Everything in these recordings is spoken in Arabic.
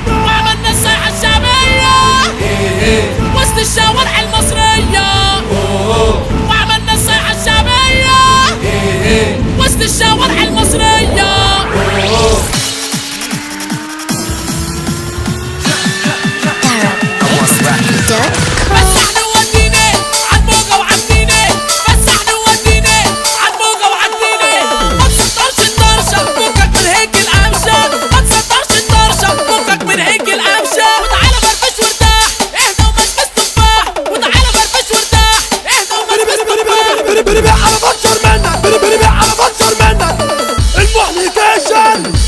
وعملنا الساحة الشعبية وسط الشوارع المصرية. وعملنا الساحة الشعبية وسط الشوارع المصرية. مسحنا وودينا عالموجة وعدينا. مسحنا وودينا عالموجة وعدينا. ما تصدرش الطرشة فكك من هيك القمشة. ما تصدرش الطرشة فكك من هيك القمشة. وتعالى فرفش وارتاح اهدى ومسمس تفاح. وتعالى فرفش وارتاح اهدى ومسمس تفاح. بنبيع على بنشر منك. بنبيع على بنشر منك.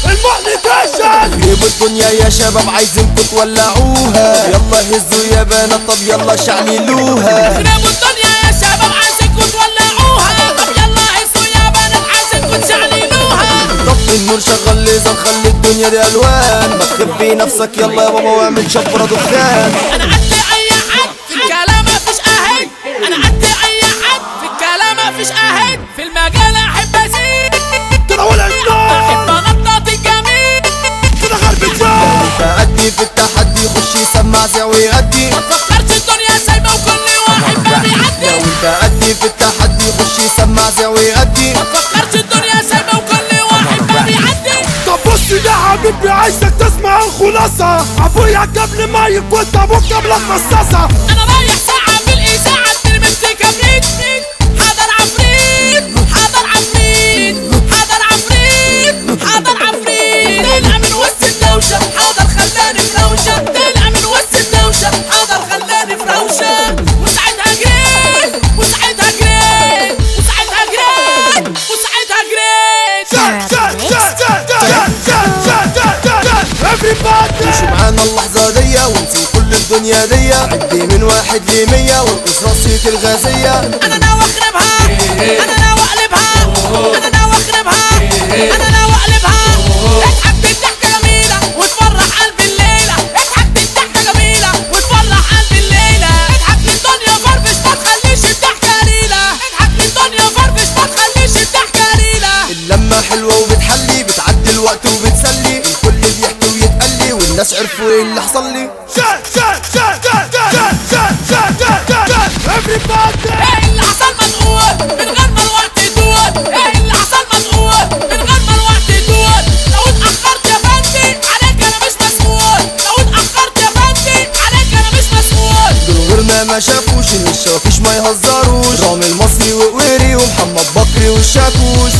المحنكاشن جيبوا الدنيا يا شباب عايزينكوا تولعوها. يلا هزوا يا بنات طب يلا شعللوها. جيبوا الدنيا يا شباب عايزينكوا تولعوها. طب يلا هزوا يا بنات عايزينكوا تشعللوها. طفي النور شغل ليزر خلي الدنيا دي الوان. ما تخبي نفسك يلا يا بابا واعمل شفرة دخان. انا قد اي حد في الكلام مفيش اهد. انا قد اي حد في الكلام مفيش اهد. في المجال احب ازيد تناول النار احب انطط الجميل. كده غرب الجار. تأدي في التحدي يخش يسمع زي ويأدي. ما تفكرش الدنيا سايبه وكل واحد ما بيعدي. لو انت أدي في التحدي يخش يسمع زي ويأدي. ما تفكرش الدنيا سايبه وكل واحد ما بيعدي. طب بص يا حبيبي عايزك تسمع الخلاصة. ابويا قبل ما يكون ابوك قبلك مصاصة. انا رايح ساعه في الاذاعه ترمت كبريت. حاضر عفريت حاضر عفريت حاضر عفريت حاضر عفريت. طلع من وسط الدوشه حاضر خلاني فروشه. طلع من وسط الدوشه حاضر خلاني فروشه. وساعتها جريت وساعتها جريت وساعتها جريت وساعتها جريت. عيشوا معانا اللحظة دي ونسي كل الدنيا دي. عدي من 1 ل100 وانقص رصية الغازية. انا ناوي اخربها انا ناوي اقلبها انا ناوي اخربها انا ناوي اقلبها. اضحك الضحكة جميلة وتفرح قلب الليلة. اضحك الضحكة جميلة وتفرح قلب الليلة. اضحك للدنيا فرفش ما تخليش الضحكة قليلة. اضحك للدنيا فرفش ما تخليش الضحكة قليلة. اللمة حلوة وبتحلي بتعدي الوقت وبتسلي. الكل بيحكي ويتقلي والناس عرفوا ايه اللي حصل لي. ايه اللي حصل منقول من غير ما الوقت يدور. ايه اللي حصل منقول من غير ما الوقت يدور. لو اتأخرت يا بنتي عليك انا مش مسؤول. لو اتأخرت يا بنتي عليك انا مش مسؤول. دول غيرنا ما شافوش ان الشواكيش ما يهزروش. رامي المصري وقويري ومحمد بكري والشاكوش.